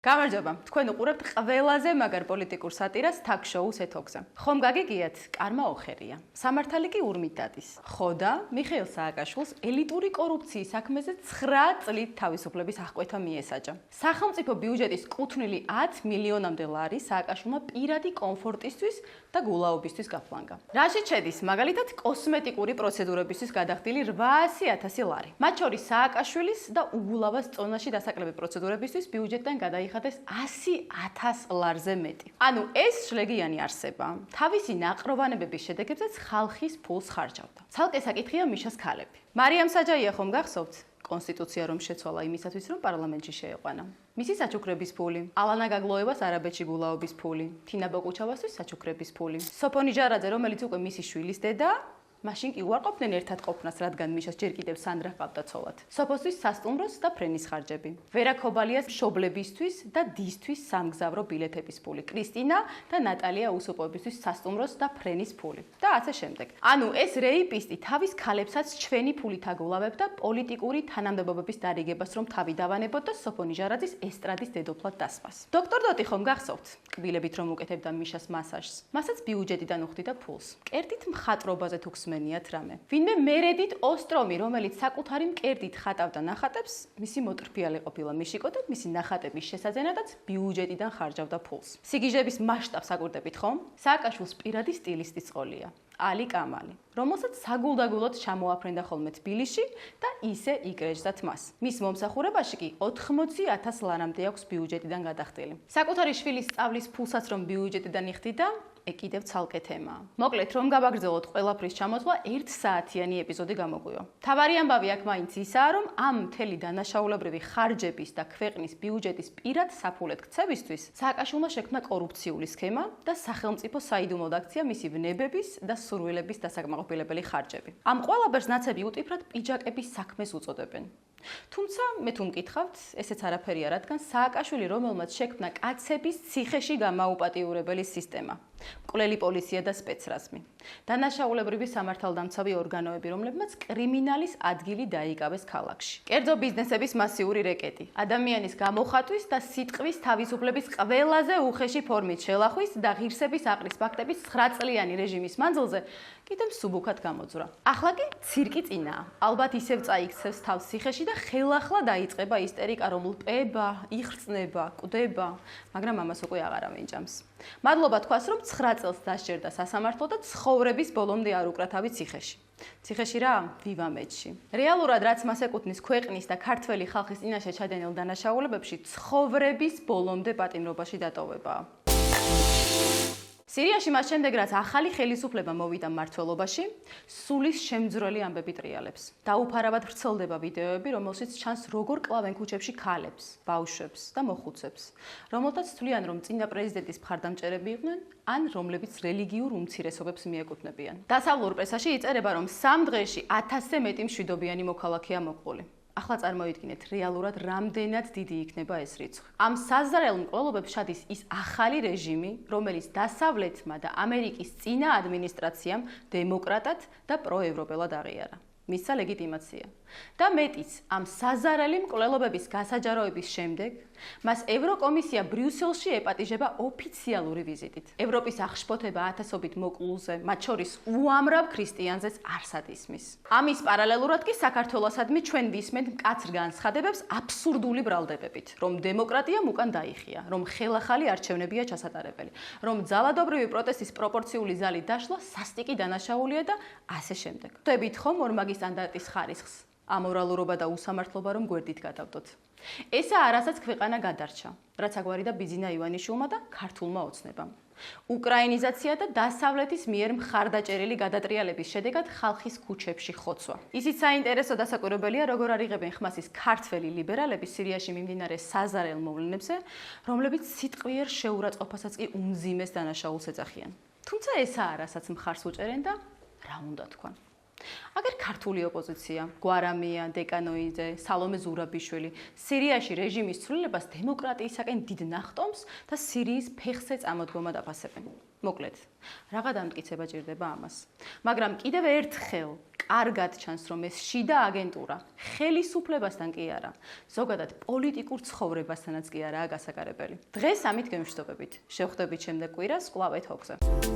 გამარჯობა, თქვენ უყურებთ ყველაზე მაგარ პოლიტიკურ სატირას talk-show-ს ეთოქზე. ხომ გაგიგიათ, კარმა ოხერია. სამართალი კი ურმით დადის. ხო და მიხეილ სააკაშვილს ელიტური კორუფციის საქმეზე 9 წლით თავისუფლების აღკვეთა მიესაჯა. სახელმწიფო ბიუჯეტის კუთვნილი 10 მილიონამდე ლარი სააკაშვილმა პირადი კომფორტისთვის და გულაობისთვის გაფლანგა. რაში შედის, მაგალითად, კოსმეტიკური პროცედურებისთვის გადახდილი 800.000 ლარი. მათ შორის სააკაშვილის და უგულავას წონაში დასაკლები პროცედურებისთვის ბიუჯეტიდან გადაიხადეს 100.000 ლარზე მეტი. ანუ ეს შლეგიანი არსება თავისი ნაყროვანებების შედეგებზეც ხალხის ფულს ხარჯავდა. ცალკე საკითხია მიშას ქალები. მარიამ საჯაია ხომ გახსოვთ? კონსტიტუცია რომ შეცვალა იმისათვის, რომ პარლამენტში შეეყვანა. მისი საჩუქრების ფული, ალანა გაგლოევას არაბეთში გულაობის ფული, თინა ბოკუჩავასთვის საჩუქრების ფული, სოფონი ჯარაძე, რომელიც უკვე მისი შვილის დედა, მაშინ კი უარყოფდნენ ერთად ყოფნას, რადგან მიშას ჯერ კიდევ სანდრა ჰყავდა ცოლად. სოფოსთვის სასტუმროს და ფრენის ხარჯები. ვერა ქობალიას მშობლებისთვის და დისთვის სამგზავრო ბილეთების ფული. კრისტინა და ნატალია უსუპოებისთვის სასტუმროს და ფრენის ფული. და ასე შემდეგ. ანუ ეს რეიპისტი თავის ქალებსაც ჩვენი ფულით აგულავებ და პოლიტიკური თანამდებობების დარიგებას რომ თავი დავანებოთ და სოფონი ჟარაძის ესტრადის დედოფლად დასვას. დოქტორ დოტი ხომ გახსოვთ? კბილებით რომ უკეთებდა მიშას მასაჟს. მასაც ბიუჯეტიდან უხდიდა ფულს. კერძით მხატვრობაზე თუ მენიათ რამე. ვინმე მერედით ოსტრომი, რომელიც საკუთარი მკერდით ხატავდა ნახატებს, მისი მოტრფიალე ყოფილა მიშიკო და მისი ნახატების შესაძენადაც ბიუჯეტიდან ხარჯავდა ფულს. სიგიჟების მასშტაბს აკვირდებით ხომ? სააკაშვილს პირადი სტილისტი წყოლია. ალი კამალი, რომელსაც საგულდაგულოდ ჩამოაფრენდა ხოლმე თბილისში და ისე იკრეჯდათ მას. მის მომსახურებაში კი 80.000 ლარამდე აქვს ბიუჯეტიდან გადახდილი. საკუთარი შვილის სწავლის ფულსაც რომ ბიუჯეტიდან იხდიდა, კიდევ ცალკე თემაა. მოკლედ, რომ გავაგრძელოთ ყველაფრის ჩამოთვლა, 1 საათიანი ეპიზოდი გამოგვიო. თავარი ამბავი აქ მაინც ისაა, რომ ამ მთელი დანაშაულებრივი ხარჯების და ქვეყნის ბიუჯეტის პირად საფულეთ ქცევისთვის სააკაშვილმა შექმნა კორუფციული სქემა და სახელმწიფო საიდუმლოდ აქცია მისი ვნებების და სურვილების დასაკმაყოფილებელი ხარჯები. ამ ყველაფერს ნაცები უტიფრად პიჯაკების საქმეს უწოდებენ. თუმცა მე თუ მკითხავთ, ესეც არაფერია, რადგან სააკაშვილი რომელმაც შექმნა კაცების ციხეში გამაუპატიურებელი სისტემა. მკვლელი პოლიცია და სპეცრაზმი. დანაშაულებრივი სამართალდამცავი ორგანოები, რომლებმაც კრიმინალის ადგილი დაიკავეს ქალაქში. კერძო ბიზნესების მასიური რეკეტი. ადამიანის გამოხატვის და სიტყვის თავისუფლების ყველაზე უხეში ფორმით შელახვის და ღირსების აყრის ფაქტების 9 წლიანი რეჟიმის მანძილზე კიდევ სუბუქად გამოძვრა. ახლა კი ცირკი წინაა. ალბათ ისევ წაიქცევს თავს ციხეში და ხელახლა დაიწყება ისტერიკა, რომ ლპება, იხრწნება, კვდება, მაგრამ ამას უკვე აღარ ამენჭამს. მადლობა თქვას, რომ 9 წელს დასჯერდა სასამართლო და ცხოვრების ბოლომდე არ უკრა თავი ციხეში. ციხეში რა? ვივამეთში. რეალურად რაც მას ეკუთვნის ქვეყნის და ქართველი ხალხის წინაშე ჩადენილ დანაშაულებებში ცხოვრების ბოლომდე პატიმრობაში დატოვებაა. სირიაში მას შემდეგ რაც ახალი ხელისუფლება მოვიდა მმართველობაში, სულის შემძვრელი ამბები ტრიალებს. დაუფარავად ვრცელდება ვიდეოები, რომელშიც ჩანს როგორ კლავენ ქუჩებში ქალებს, ბავშვებს და მოხუცებს, რომელთაც თვლიან, რომ წინა პრეზიდენტის მხარდამჭერები იყვნენ, ან რომლებიც რელიგიურ უმცირესობებს მიეკუთვნებიან. დასავლურ პრესაში იწერება, რომ 3 დღეში 1000-ზე მეტი მშვიდობიანი მოქალაქეა მოკლული. ახლა წარმოიდგინეთ, რეალურად რამდენად დიდი იქნება ეს რიცხვი. ამ საზრაელ მკვლელობებს შადის ის ახალი რეჟიმი, რომელიც დასავლეთმა და ამერიკის წინა ადმინისტრაციამ დემოკრატად და პროევროპელად აღიარა. მისცა ლეგიტიმაცია. და მეტიც, ამ საზარელი მკვლელობების გასაჯაროების შემდეგ მას ევროკომისია ბრიუსელში ეპატიჟება ოფიციალური ვიზიტით. ევროპის აღშფოთება ათასობით მოკლულზე, მათ შორის უამრავ ქრისტიანზეც არსად ისმის. ამის პარალელურად კი საქართველოსადმი ჩვენ ვისმენთ მკაცრ განცხადებებს აბსურდული ბრალდებებით, რომ დემოკრატიამ უკან დაიხია, რომ ხელახალი არჩევნებია ჩასატარებელი, რომ ძალადობრივი პროტესტის პროპორციული ზალი დაშლა სასტიკი დანაშაულია და ასე შემდეგ. ხვდებით ხომ ორმაგი სტანდარტის ხარისხს? ამორალურობა და უსამართლობა რომ გვერდით გადავდოთ. ესაა რასაც ქვეყანა გადარჩა, რაც აგვარიდა ბიზინა ივანიშვილმა და ქართულმა ოცნებამ. უკრაინიზაცია და დასავლეთის მიერ მხარდაჭერილი გადატრიალების შედეგად ხალხის ქუჩებში ხოცვა. ისიც საინტერესო დასაკვირველია, როგორ არიღებენ ხმასის ქართველი ლიბერალები სირიაში მიმდინარე საზარელ მოვლენებზე, რომლებიც სიტყვიერ შეურაცხყოფასაც კი უმძიმეს დანაშაულს ეძახიან. თუმცა ესაა რასაც მხარს უჭერენ და რა უნდა თქვან. აგერ ქართული ოპოზიცია, გვარამია, დეკანოიძე, სალომე ზურაბიშვილი, სირიაში რეჟიმის ცვლილებას დემოკრატიისაკენ დიდ ნახტომს და სირიის ფეხზე წამოდგომად აფასებენ. მოკლედ, რაღა დამტკიცება ჭირდება ამას. მაგრამ კიდევ ერთხელ კარგად ჩანს, რომ ეს შიდა აგენტურა ხელისუფლებასთან კი არა, ზოგადად პოლიტიკურ ცხოვრებასთანაც კი არაა გასაგარებელი. დღეს ამით გემშვიდობებით. შევხვდებით შემდეგ კვირას კვლავ ეთოქზე.